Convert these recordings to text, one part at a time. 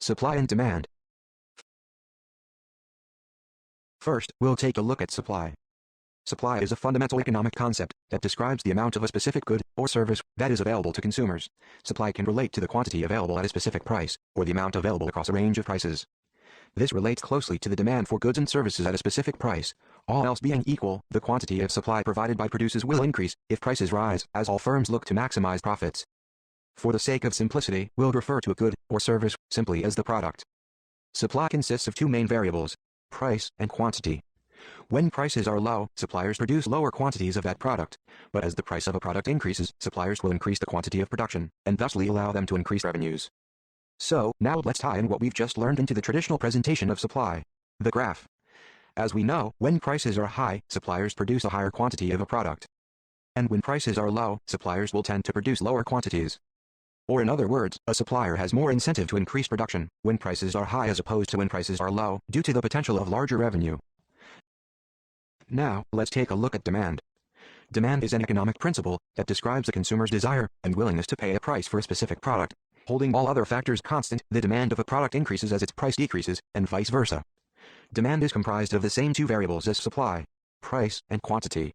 Supply and demand. First, we'll take a look at supply. Supply is a fundamental economic concept that describes the amount of a specific good or service that is available to consumers. Supply can relate to the quantity available at a specific price, or the amount available across a range of prices. This relates closely to the demand for goods and services at a specific price. All else being equal, the quantity of supply provided by producers will increase if prices rise, as all firms look to maximize profits. For the sake of simplicity, we'll refer to a good or service simply as the product. Supply consists of two main variables: price and quantity. When prices are low, suppliers produce lower quantities of that product, but as the price of a product increases, suppliers will increase the quantity of production, and thusly allow them to increase revenues. So, now let's tie in what we've just learned into the traditional presentation of supply. The graph. As we know, when prices are high, suppliers produce a higher quantity of a product. And when prices are low, suppliers will tend to produce lower quantities. Or in other words, a supplier has more incentive to increase production when prices are high as opposed to when prices are low, due to the potential of larger revenue. Now, let's take a look at demand. Demand is an economic principle that describes a consumer's desire and willingness to pay a price for a specific product. Holding all other factors constant, the demand of a product increases as its price decreases, and vice versa. Demand is comprised of the same two variables as supply: price and quantity.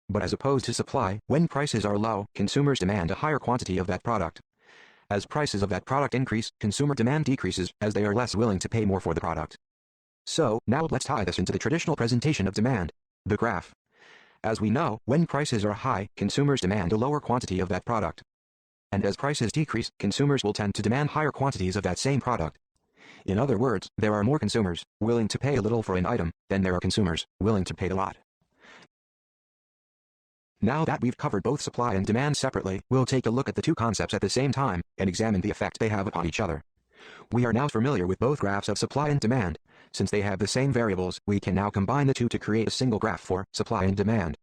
But as opposed to supply, when prices are low, consumers demand a higher quantity of that product. As prices of that product increase, consumer demand decreases, as they are less willing to pay more for the product. So, now let's tie this into the traditional presentation of demand. The graph. As we know, when prices are high, consumers demand a lower quantity of that product. And as prices decrease, consumers will tend to demand higher quantities of that same product. In other words, there are more consumers willing to pay a little for an item than there are consumers willing to pay a lot. Now that we've covered both supply and demand separately, we'll take a look at the two concepts at the same time and examine the effect they have upon each other. We are now familiar with both graphs of supply and demand. Since they have the same variables, we can now combine the two to create a single graph for supply and demand.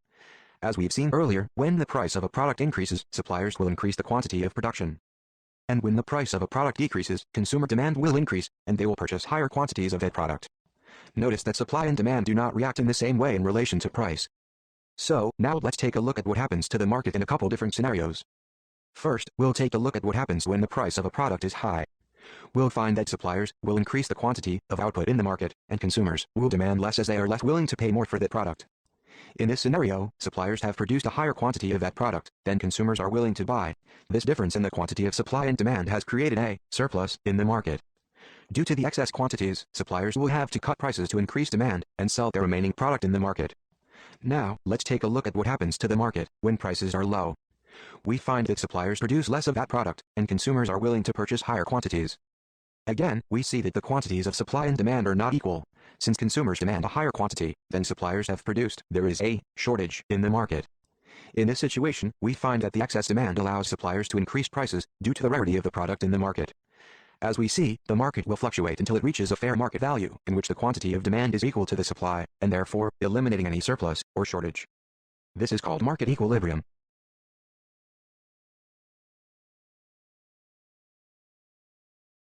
As we've seen earlier, when the price of a product increases, suppliers will increase the quantity of production. And when the price of a product decreases, consumer demand will increase, and they will purchase higher quantities of that product. Notice that supply and demand do not react in the same way in relation to price. So, now let's take a look at what happens to the market in a couple different scenarios. First, we'll take a look at what happens when the price of a product is high. We'll find that suppliers will increase the quantity of output in the market, and consumers will demand less as they are less willing to pay more for that product. In this scenario, suppliers have produced a higher quantity of that product than consumers are willing to buy. This difference in the quantity of supply and demand has created a surplus in the market. Due to the excess quantities, suppliers will have to cut prices to increase demand and sell their remaining product in the market. Now, let's take a look at what happens to the market when prices are low. We find that suppliers produce less of that product, and consumers are willing to purchase higher quantities. Again, we see that the quantities of supply and demand are not equal. Since consumers demand a higher quantity than suppliers have produced, there is a shortage in the market. In this situation, we find that the excess demand allows suppliers to increase prices due to the rarity of the product in the market. As we see, the market will fluctuate until it reaches a fair market value, in which the quantity of demand is equal to the supply, and therefore, eliminating any surplus or shortage. This is called market equilibrium.